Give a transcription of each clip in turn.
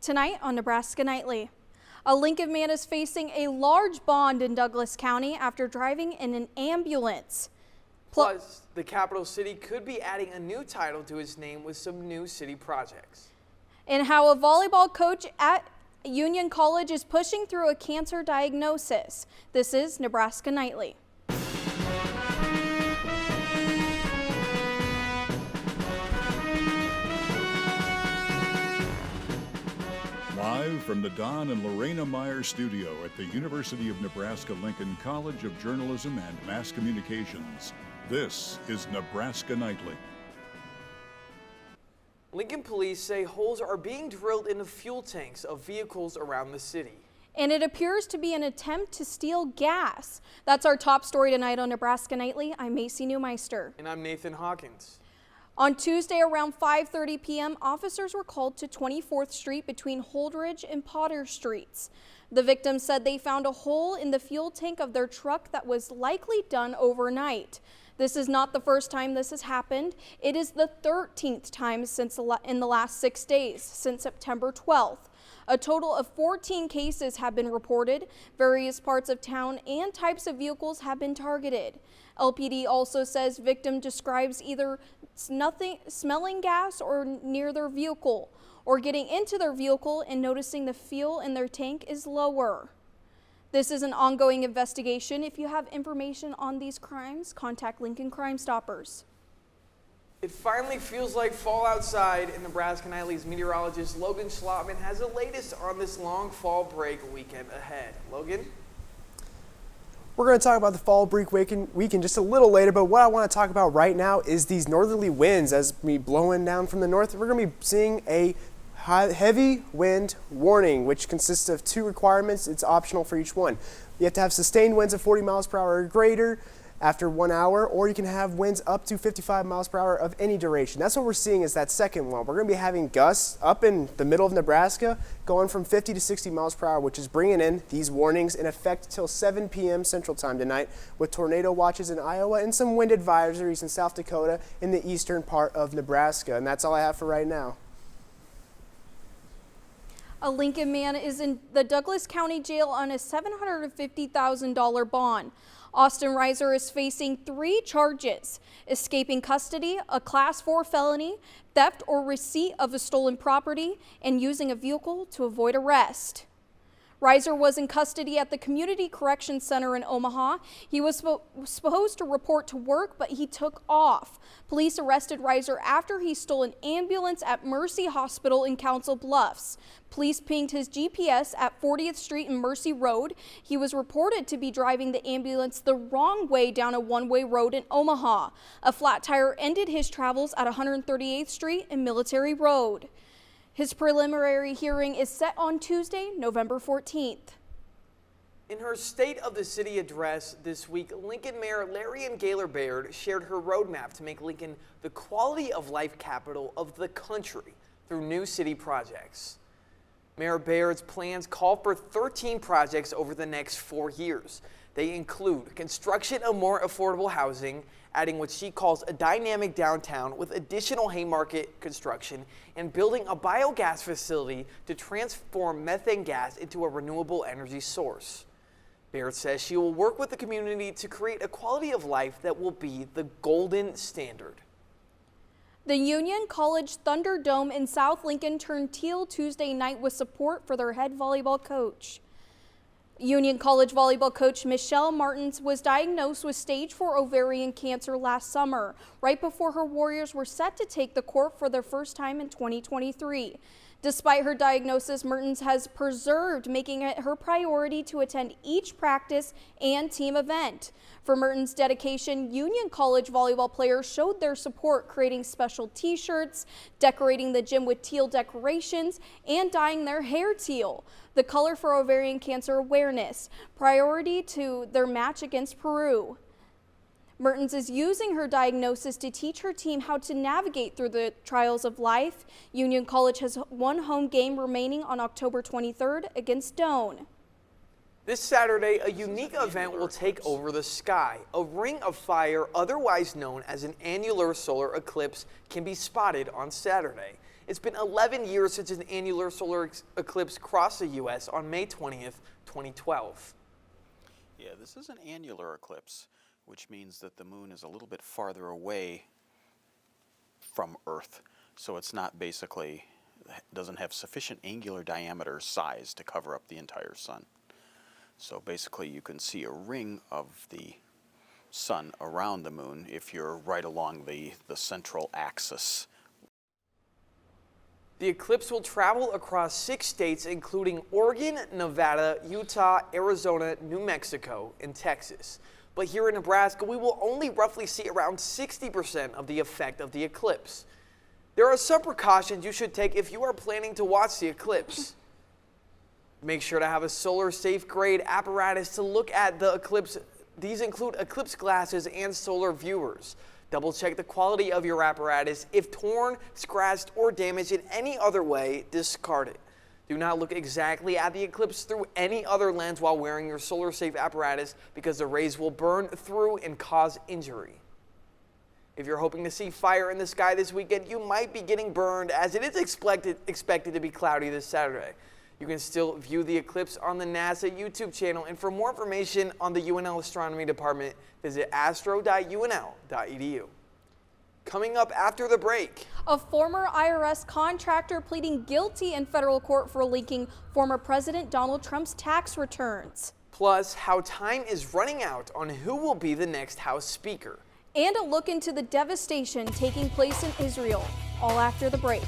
Tonight on Nebraska Nightly, a Lincoln man is facing a large bond in Douglas County after driving in an ambulance. Plus, the capital city could be adding a new title to its name with some new city projects. And how a volleyball coach at Union College is pushing through a cancer diagnosis. This is Nebraska Nightly. Live from the Don and Lorena Meyer studio at the University of Nebraska-Lincoln College of Journalism and Mass Communications, this is Nebraska Nightly. Lincoln police say holes are being drilled in the fuel tanks of vehicles around the city. And it appears to be an attempt to steal gas. That's our top story tonight on Nebraska Nightly. I'm Macy Newmeister. And I'm Nathan Hawkins. On Tuesday around 5:30 p.m., officers were called to 24th Street between Holdridge and Potter Streets. The victim said they found a hole in the fuel tank of their truck that was likely done overnight. This is not the first time this has happened. It is the 13th time in the last 6 days, since September 12th. A total of 14 cases have been reported. Various parts of town and types of vehicles have been targeted. LPD also says victim describes either smelling gas or near their vehicle, or getting into their vehicle and noticing the fuel in their tank is lower. This is an ongoing investigation. If you have information on these crimes, contact Lincoln Crime Stoppers. It finally feels like fall outside, and Nebraska Nightly's meteorologist Logan Schlotman has the latest on this long fall break weekend ahead. Logan? We're going to talk about the fall break weekend just a little later, but what I want to talk about right now is these northerly winds as we blowing down from the north. We're going to be seeing a heavy wind warning, which consists of 2 requirements. It's optional for each one. You have to have sustained winds of 40 miles per hour or greater after 1 hour, or you can have winds up to 55 miles per hour of any duration. That's what we're seeing is that second one. We're going to be having gusts up in the middle of Nebraska going from 50 to 60 miles per hour, which is bringing in these warnings in effect till 7 p.m. Central Time tonight, with tornado watches in Iowa and some wind advisories in South Dakota in the eastern part of Nebraska. And that's all I have for right now. A Lincoln man is in the Douglas County Jail on a $750,000 bond. Austin Reiser is facing 3 charges: escaping custody, a Class 4 felony, theft or receipt of a stolen property, and using a vehicle to avoid arrest. Reiser was in custody at the Community Corrections Center in Omaha. He was supposed to report to work, but he took off. Police arrested Reiser after he stole an ambulance at Mercy Hospital in Council Bluffs. Police pinged his GPS at 40th Street and Mercy Road. He was reported to be driving the ambulance the wrong way down a one-way road in Omaha. A flat tire ended his travels at 138th Street and Military Road. His preliminary hearing is set on Tuesday, November 14th. In her State of the City address this week, Lincoln Mayor Larry Gaylor Baird shared her roadmap to make Lincoln the quality of life capital of the country through new city projects. Mayor Baird's plans call for 13 projects over the next 4 years. They include construction of more affordable housing, adding what she calls a dynamic downtown with additional Haymarket construction, and building a biogas facility to transform methane gas into a renewable energy source. Baird says she will work with the community to create a quality of life that will be the golden standard. The Union College Thunderdome in South Lincoln turned teal Tuesday night with support for their head volleyball coach. Union College volleyball coach Michelle Martins was diagnosed with stage 4 ovarian cancer last summer, right before her Warriors were set to take the court for their first time in 2023. Despite her diagnosis, Martins has persevered, making it her priority to attend each practice and team event. For Martins' dedication, Union College volleyball players showed their support, creating special t-shirts, decorating the gym with teal decorations, and dyeing their hair teal. The color for ovarian cancer awareness, priority to their match against Peru. Martins is using her diagnosis to teach her team how to navigate through the trials of life. Union College has one home game remaining on October 23rd against Doane. This Saturday, a unique event will take over the sky. A ring of fire, otherwise known as an annular solar eclipse, can be spotted on Saturday. It's been 11 years since an annular solar eclipse crossed the U.S. on May 20th, 2012. Yeah, this is an annular eclipse, which means that the moon is a little bit farther away from Earth. So it's not basically, doesn't have sufficient angular diameter size to cover up the entire sun. So basically you can see a ring of the sun around the moon if you're right along the central axis. The eclipse will travel across 6 states, including Oregon, Nevada, Utah, Arizona, New Mexico, and Texas. But here in Nebraska, we will only roughly see around 60% of the effect of the eclipse. There are some precautions you should take if you are planning to watch the eclipse. Make sure to have a solar safe grade apparatus to look at the eclipse. These include eclipse glasses and solar viewers. Double check the quality of your apparatus. If torn, scratched, or damaged in any other way, discard it. Do not look exactly at the eclipse through any other lens while wearing your solar safe apparatus because the rays will burn through and cause injury. If you're hoping to see fire in the sky this weekend, you might be getting burned as it is expected to be cloudy this Saturday. You can still view the eclipse on the NASA YouTube channel, and for more information on the UNL Astronomy Department, visit astro.unl.edu. Coming up after the break. A former IRS contractor pleading guilty in federal court for leaking former President Donald Trump's tax returns. Plus, how time is running out on who will be the next House Speaker. And a look into the devastation taking place in Israel, all after the break.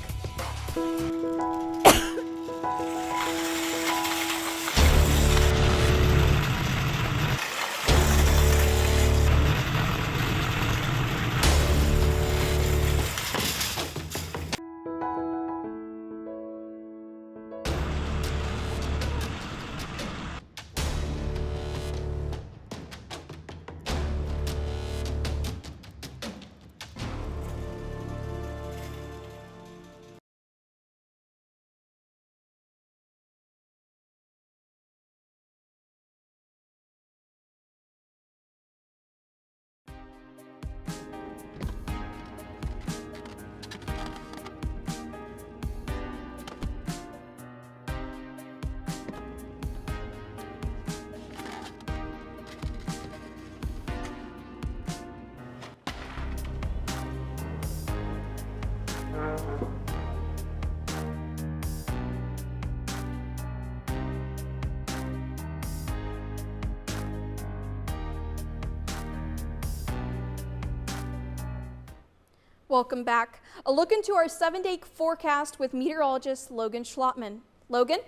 Welcome back. A look into our 7-day forecast with meteorologist Logan Schlottman. Logan?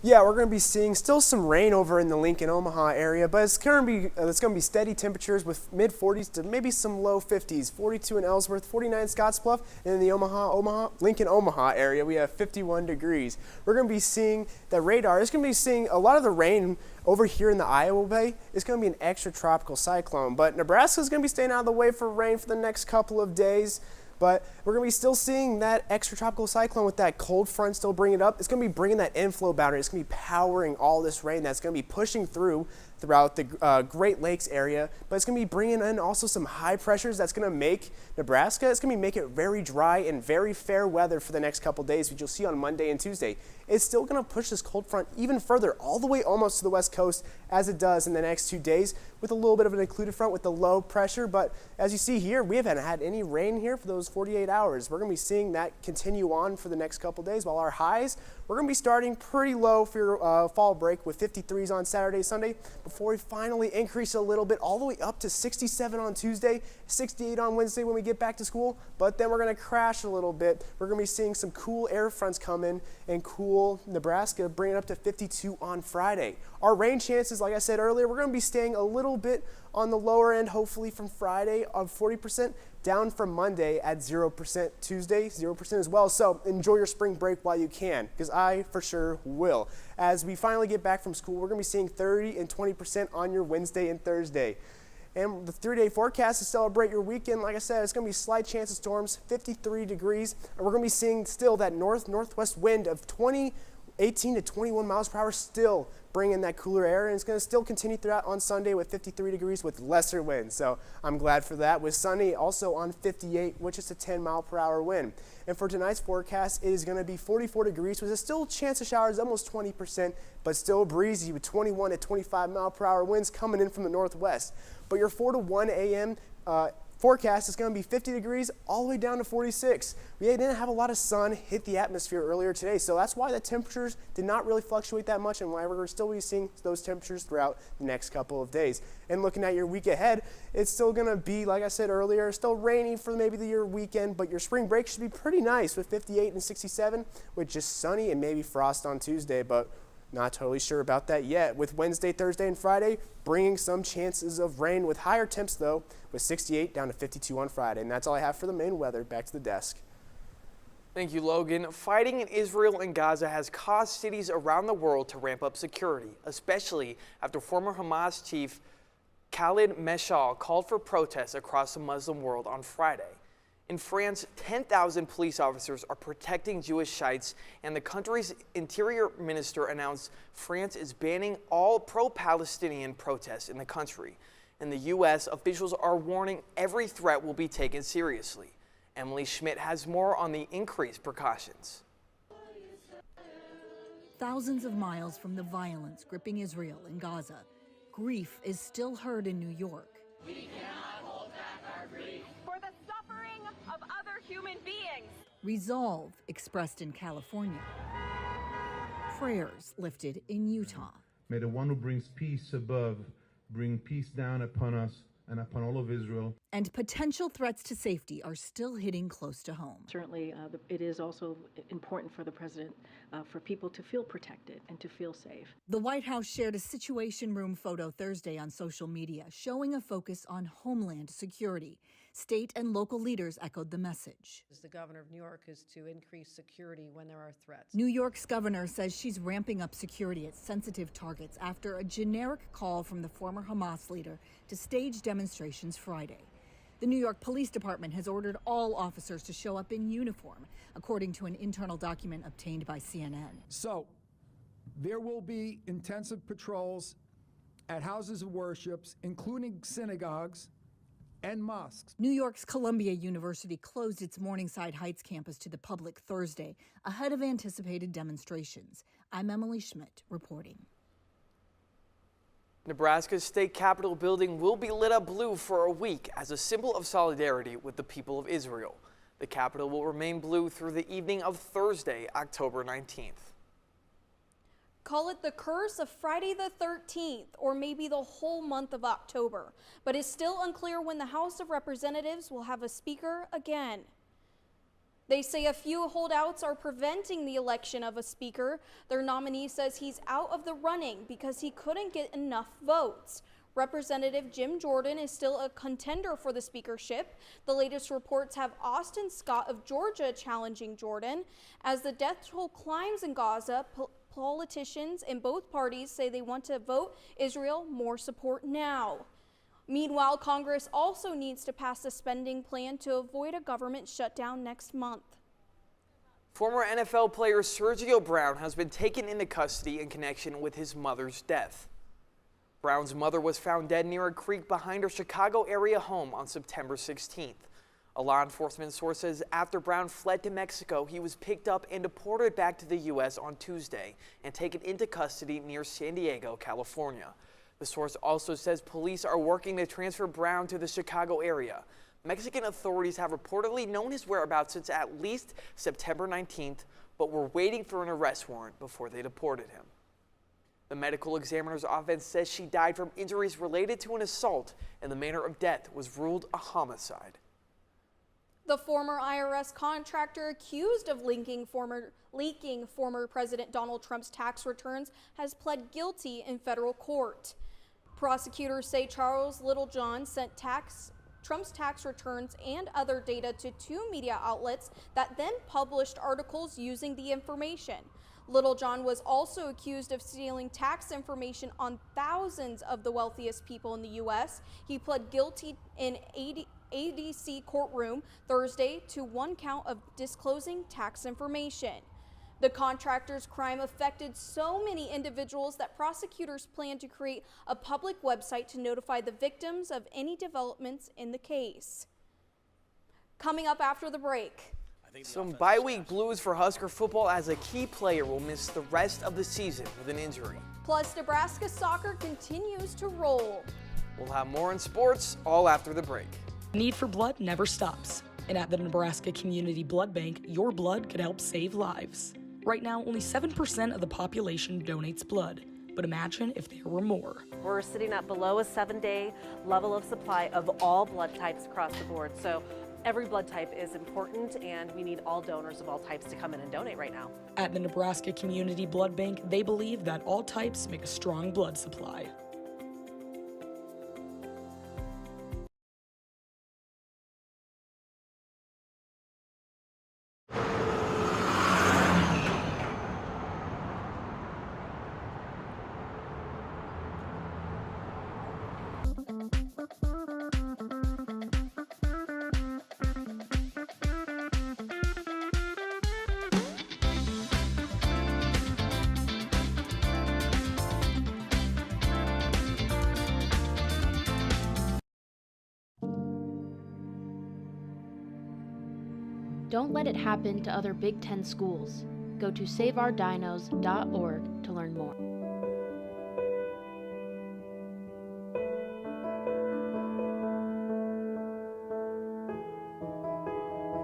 Yeah, we're going to be seeing still some rain over in the Lincoln, Omaha area, but it's going to be steady temperatures with mid-40s to maybe some low 50s. 42 in Ellsworth, 49 in Scottsbluff, and in the Lincoln, Omaha area, we have 51 degrees. We're going to be seeing the radar. It's going to be seeing a lot of the rain over here in the Iowa Bay. It's going to be an extratropical cyclone, but Nebraska is going to be staying out of the way for rain for the next couple of days. But we're going to be still seeing that extratropical cyclone with that cold front still bringing it up. It's going to be bringing that inflow boundary. It's going to be powering all this rain that's going to be pushing throughout the Great Lakes area. But it's going to be bringing in also some high pressures that's going to make Nebraska, it's going to make it very dry and very fair weather for the next couple days, which you'll see on Monday and Tuesday. It's still going to push this cold front even further, all the way almost to the west coast as it does in the next 2 days with a little bit of an included front with the low pressure. But as you see here, we haven't had any rain here for those 48 hours. We're going to be seeing that continue on for the next couple days, while our highs, we're going to be starting pretty low for your fall break with 53s on Saturday, Sunday, before we finally increase a little bit all the way up to 67 on Tuesday, 68 on Wednesday when we get back to school. But then we're going to crash a little bit. We're going to be seeing some cool air fronts come in and cool Nebraska, bringing it up to 52 on Friday. Our rain chances, like I said earlier, we're going to be staying a little bit on the lower end, hopefully from Friday of 40%, down from Monday at 0%, Tuesday 0% as well. So enjoy your spring break while you can, because I for sure will. As we finally get back from school, we're going to be seeing 30 and 20% on your Wednesday and Thursday. And the 3-day forecast to celebrate your weekend, like I said, it's going to be slight chance of storms, 53 degrees. And we're going to be seeing still that northwest wind of 20 18 to 21 miles per hour, still bringing that cooler air, and it's going to still continue throughout on Sunday with 53 degrees with lesser winds. So I'm glad for that. With sunny also on 58, which is a 10 mile per hour wind. And for tonight's forecast, it is going to be 44 degrees with a still chance of showers, almost 20%, but still breezy with 21 to 25 mile per hour winds coming in from the northwest. But your 4 to 1 a.m. Forecast is going to be 50 degrees all the way down to 46. We didn't have a lot of sun hit the atmosphere earlier today, so that's why the temperatures did not really fluctuate that much, and why we're still be seeing those temperatures throughout the next couple of days. And looking at your week ahead, it's still going to be, like I said earlier, still rainy for maybe your weekend, but your spring break should be pretty nice with 58 and 67 with just sunny and maybe frost on Tuesday, but not totally sure about that yet. With Wednesday, Thursday, and Friday bringing some chances of rain with higher temps, though, with 68 down to 52 on Friday. And that's all I have for the main weather. Back to the desk. Thank you, Logan. Fighting in Israel and Gaza has caused cities around the world to ramp up security, especially after former Hamas chief Khalid Meshal called for protests across the Muslim world on Friday. In France, 10,000 police officers are protecting Jewish sites, and the country's interior minister announced France is banning all pro-Palestinian protests in the country. In the U.S., officials are warning every threat will be taken seriously. Emily Schmidt has more on the increased precautions. Thousands of miles from the violence gripping Israel and Gaza, grief is still heard in New York. We cannot hold back our grief for the suffering of other human beings. Resolve expressed in California. Prayers lifted in Utah. May the one who brings peace above bring peace down upon us and upon all of Israel. And potential threats to safety are still hitting close to home. Certainly, it is also important for the president for people to feel protected and to feel safe. The White House shared a Situation Room photo Thursday on social media showing a focus on homeland security. State and local leaders echoed the message. The governor of New York is to increase security when there are threats. New York's governor says she's ramping up security at sensitive targets after a generic call from the former Hamas leader to stage demonstrations Friday. The New York Police Department has ordered all officers to show up in uniform, according to an internal document obtained by CNN. So, there will be intensive patrols at houses of worship, including synagogues and mosques. New York's Columbia University closed its Morningside Heights campus to the public Thursday, ahead of anticipated demonstrations. I'm Emily Schmidt reporting. Nebraska's state capitol building will be lit up blue for a week as a symbol of solidarity with the people of Israel. The capitol will remain blue through the evening of Thursday, October 19th. Call it the curse of Friday the 13th, or maybe the whole month of October, but it's still unclear when the House of Representatives will have a speaker again. They say a few holdouts are preventing the election of a speaker. Their nominee says he's out of the running because he couldn't get enough votes. Representative Jim Jordan is still a contender for the speakership. The latest reports have Austin Scott of Georgia challenging Jordan. As the death toll climbs in Gaza, politicians in both parties say they want to vote Israel more support now. Meanwhile, Congress also needs to pass a spending plan to avoid a government shutdown next month. Former NFL player Sergio Brown has been taken into custody in connection with his mother's death. Brown's mother was found dead near a creek behind her Chicago area home on September 16th. A law enforcement source says after Brown fled to Mexico, he was picked up and deported back to the U.S. on Tuesday and taken into custody near San Diego, California. The source also says police are working to transfer Brown to the Chicago area. Mexican authorities have reportedly known his whereabouts since at least September 19th, but were waiting for an arrest warrant before they deported him. The medical examiner's office says she died from injuries related to an assault, and the manner of death was ruled a homicide. The former IRS contractor accused of leaking former President Donald Trump's tax returns has pled guilty in federal court. Prosecutors say Charles Littlejohn sent Trump's tax returns and other data to two media outlets that then published articles using the information. Littlejohn was also accused of stealing tax information on thousands of the wealthiest people in the U.S. He pled guilty in ADC courtroom Thursday to one count of disclosing tax information. The contractor's crime affected so many individuals that prosecutors plan to create a public website to notify the victims of any developments in the case. Coming up after the break. Some bye-week blues for Husker football as a key player will miss the rest of the season with an injury. Plus, Nebraska soccer continues to roll. We'll have more in sports all after the break. The need for blood never stops. And at the Nebraska Community Blood Bank, your blood could help save lives. Right now, only 7% of the population donates blood. But imagine if there were more. We're sitting at below a 7-day level of supply of all blood types across the board. So every blood type is important, and we need all donors of all types to come in and donate right now. At the Nebraska Community Blood Bank, they believe that all types make a strong blood supply. Don't let it happen to other Big Ten schools. Go to saveourdinos.org to learn more.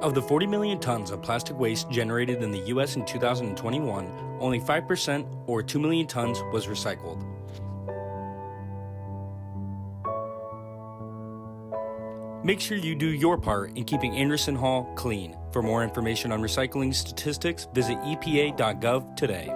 Of the 40 million tons of plastic waste generated in the U.S. in 2021, only 5%, or 2 million tons, was recycled. Make sure you do your part in keeping Anderson Hall clean. For more information on recycling statistics, visit epa.gov today.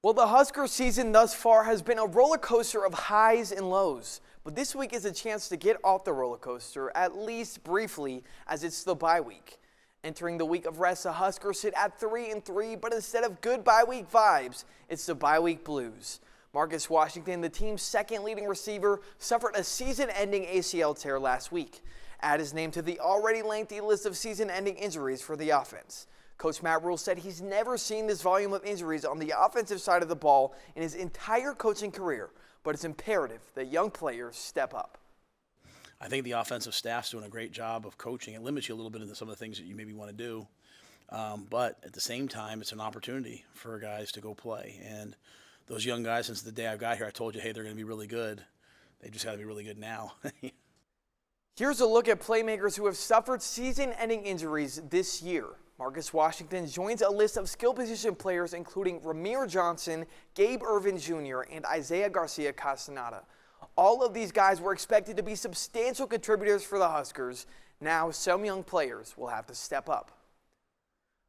Well, the Husker season thus far has been a roller coaster of highs and lows. But this week is a chance to get off the roller coaster, at least briefly, as it's the bye week. Entering the week of rest, the Huskers sit at 3-3, but instead of good bye week vibes, it's the bye week blues. Marcus Washington, the team's second leading receiver, suffered a season-ending ACL tear last week. Add his name to the already lengthy list of season-ending injuries for the offense. Coach Matt Rule said he's never seen this volume of injuries on the offensive side of the ball in his entire coaching career, but it's imperative that young players step up. I think the offensive staff's doing a great job of coaching. It limits you a little bit into some of the things that you maybe want to do, but at the same time, it's an opportunity for guys to go play. And those young guys, since the day I got here, I told you, hey, they're going to be really good. They just got to be really good now. Here's a look at playmakers who have suffered season-ending injuries this year. Marcus Washington joins a list of skill position players including Ramir Johnson, Gabe Irvin Jr., and Isaiah Garcia Castaneda. All of these guys were expected to be substantial contributors for the Huskers. Now some young players will have to step up.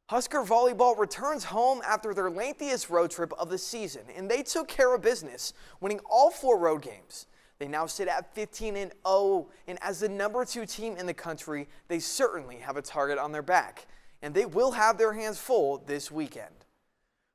Husker volleyball returns home after their lengthiest road trip of the season, and they took care of business, winning all 4 road games. They now sit at 15-0, and as the number 2 team in the country, they certainly have a target on their back, and they will have their hands full this weekend.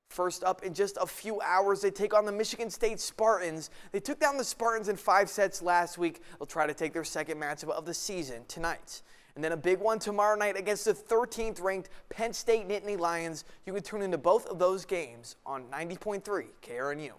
First up, in just a few hours, they take on the Michigan State Spartans. They took down the Spartans in 5 sets last week. They'll try to take their second matchup of the season tonight. And then a big one tomorrow night against the 13th ranked Penn State Nittany Lions. You can tune into both of those games on 90.3 KRNU.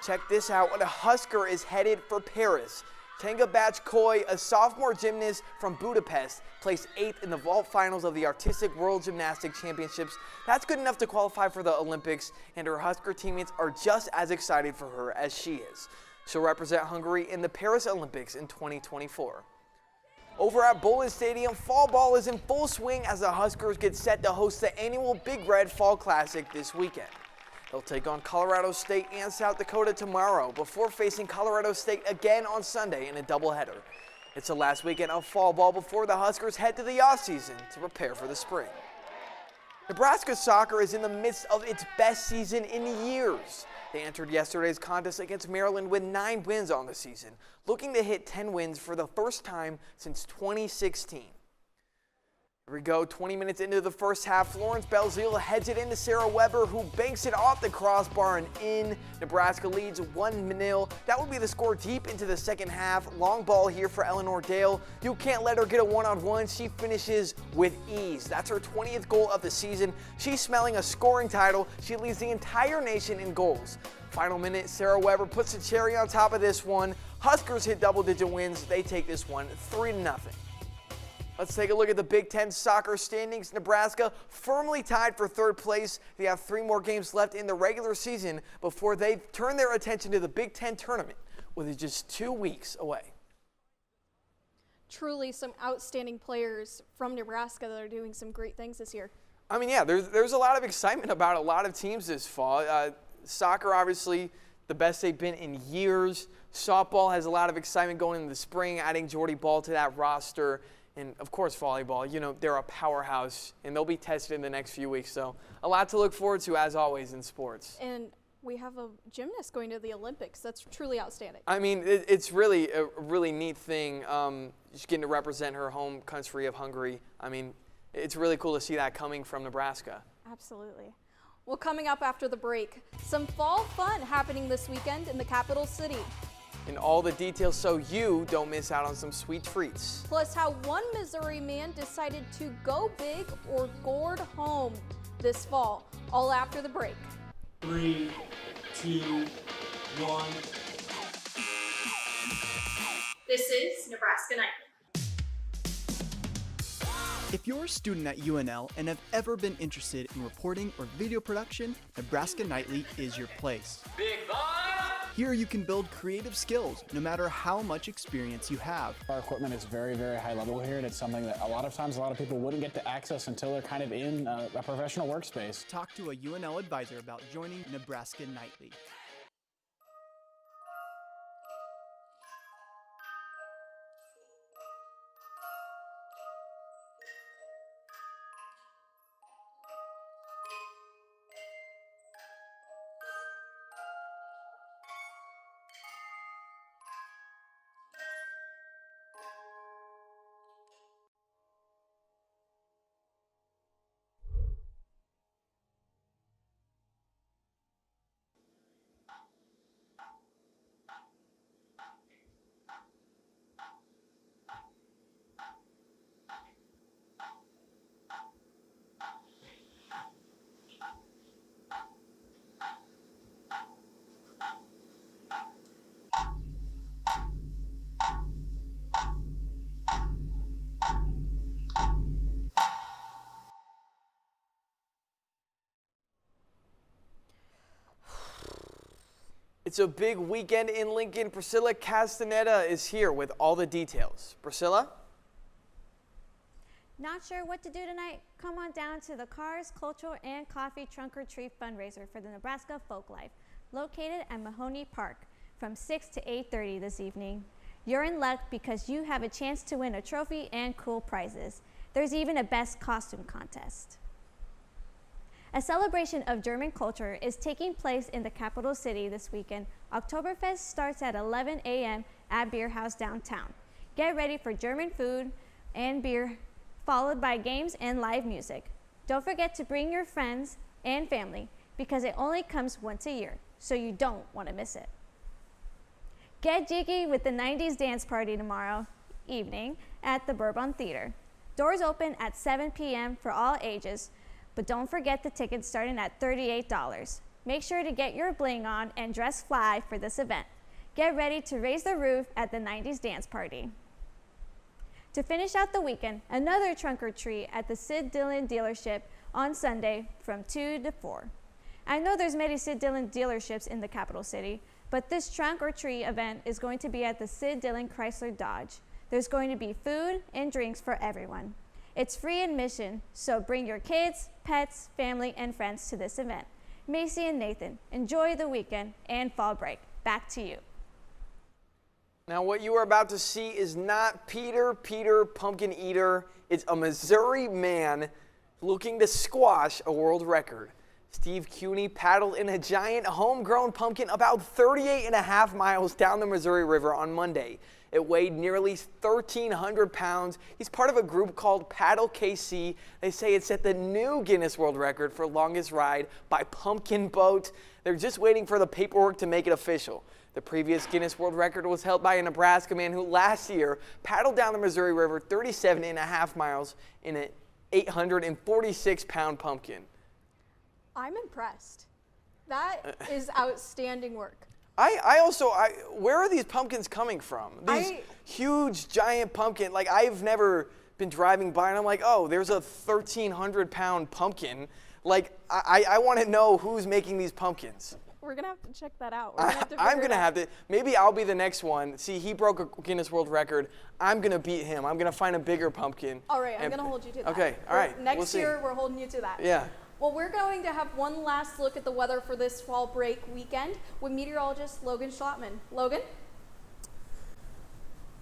Check this out, when a Husker is headed for Paris. Tenga Bachkoy, a sophomore gymnast from Budapest, placed 8th in the vault finals of the Artistic World Gymnastic Championships. That's good enough to qualify for the Olympics, and her Husker teammates are just as excited for her as she is. She'll represent Hungary in the Paris Olympics in 2024. Over at Bolin Stadium, fall ball is in full swing as the Huskers get set to host the annual Big Red Fall Classic this weekend. They'll take on Colorado State and South Dakota tomorrow before facing Colorado State again on Sunday in a doubleheader. It's the last weekend of fall ball before the Huskers head to the offseason to prepare for the spring. Nebraska soccer is in the midst of its best season in years. They entered yesterday's contest against Maryland with 9 wins on the season, looking to hit 10 wins for the first time since 2016. Here we go, 20 minutes into the first half. Florence Belzile heads it into Sarah Weber, who banks it off the crossbar and in. Nebraska leads 1-0. That would be the score deep into the second half. Long ball here for Eleanor Dale. You can't let her get a one-on-one. She finishes with ease. That's her 20th goal of the season. She's smelling a scoring title. She leads the entire nation in goals. Final minute, Sarah Weber puts the cherry on top of this one. Huskers hit double-digit wins. They take this one 3-0. Let's take a look at the Big Ten soccer standings. Nebraska firmly tied for third place. They have 3 more games left in the regular season before they turn their attention to the Big Ten tournament, with it just 2 weeks away. Truly some outstanding players from Nebraska that are doing some great things this year. I mean, yeah, there's a lot of excitement about a lot of teams this fall. Soccer, obviously, the best they've been in years. Softball has a lot of excitement going into the spring, adding Jordy Ball to that roster. And, of course, volleyball, you know, they're a powerhouse, and they'll be tested in the next few weeks. So a lot to look forward to, as always, in sports. And we have a gymnast going to the Olympics. That's truly outstanding. I mean, it's really a really neat thing, just getting to represent her home country of Hungary. I mean, it's really cool to see that coming from Nebraska. Absolutely. Well, coming up after the break, some fall fun happening this weekend in the capital city. And all the details so you don't miss out on some sweet treats. Plus how one Missouri man decided to go big or gourd home this fall. All after the break. 3, 2, 1. This is Nebraska Nightly. If you're a student at UNL and have ever been interested in reporting or video production, Nebraska Nightly is your place. Big boss! Here you can build creative skills no matter how much experience you have. Our equipment is very, very high level here, and it's something that a lot of times a lot of people wouldn't get to access until they're kind of in a professional workspace. Talk to a UNL advisor about joining Nebraska Nightly. It's a big weekend in Lincoln. Priscilla Castaneda is here with all the details. Priscilla? Not sure what to do tonight? Come on down to the Cars, Cultural, and Coffee Trunk or Treat fundraiser for the Nebraska Folklife, located at Mahoney Park from 6 to 8:30 this evening. You're in luck because you have a chance to win a trophy and cool prizes. There's even a best costume contest. A celebration of German culture is taking place in the capital city this weekend. Oktoberfest starts at 11 a.m. at Beer House downtown. Get ready for German food and beer, followed by games and live music. Don't forget to bring your friends and family because it only comes once a year, so you don't want to miss it. Get jiggy with the 90s dance party tomorrow evening at the Bourbon Theater. Doors open at 7 p.m. for all ages, but don't forget the tickets starting at $38. Make sure to get your bling on and dress fly for this event. Get ready to raise the roof at the 90s dance party. To finish out the weekend, another trunk or treat at the Sid Dillon dealership on Sunday from 2 to 4. I know there's many Sid Dillon dealerships in the capital city, but this trunk or treat event is going to be at the Sid Dillon Chrysler Dodge. There's going to be food and drinks for everyone. It's free admission, so bring your kids, pets, family, and friends to this event. Macy and Nathan, enjoy the weekend and fall break. Back to you. Now, what you are about to see is not Peter Pumpkin Eater. It's a Missouri man looking to squash a world record. Steve Cuney paddled in a giant homegrown pumpkin about 38.5 miles down the Missouri River on Monday. It weighed nearly 1,300 pounds. He's part of a group called Paddle KC. They say it set the new Guinness World Record for longest ride by pumpkin boat. They're just waiting for the paperwork to make it official. The previous Guinness World Record was held by a Nebraska man who last year paddled down the Missouri River 37.5 miles in an 846-pound pumpkin. I'm impressed. That is outstanding work. Where are these pumpkins coming from? These huge, giant pumpkin. Like, I've never been driving by and I'm like, oh, there's a 1,300-pound pumpkin. Like, I want to know who's making these pumpkins. We're going to have to check that out. I'm going to have to. Maybe I'll be the next one. See, he broke a Guinness World Record. I'm going to beat him. I'm going to find a bigger pumpkin. All right, I'm going to hold you to that. Okay, all right. Next year, we're holding you to that. Yeah. Well, we're going to have one last look at the weather for this fall break weekend with meteorologist Logan Schlottman. Logan?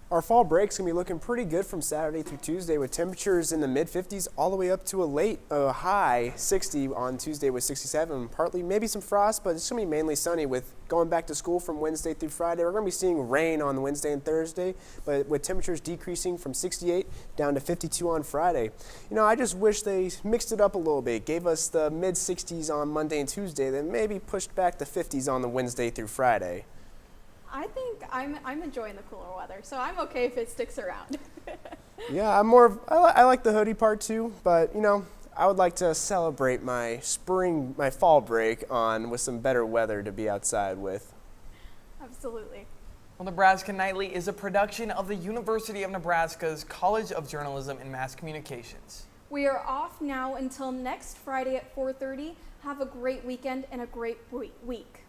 Our fall break's going to be looking pretty good from Saturday through Tuesday with temperatures in the mid-50s all the way up to a high 60 on Tuesday with 67. Partly maybe some frost, but it's going to be mainly sunny with going back to school from Wednesday through Friday. We're going to be seeing rain on Wednesday and Thursday, but with temperatures decreasing from 68 down to 52 on Friday. You know, I just wish they mixed it up a little bit, gave us the mid-60s on Monday and Tuesday, then maybe pushed back the 50s on the Wednesday through Friday. I think I'm enjoying the cooler weather, so I'm okay if it sticks around. Yeah, I like the hoodie part too, but you know, I would like to celebrate my fall break with some better weather to be outside with. Absolutely. Well, Nebraska Nightly is a production of the University of Nebraska's College of Journalism and Mass Communications. We are off now until next Friday at 4:30. Have a great weekend and a great week.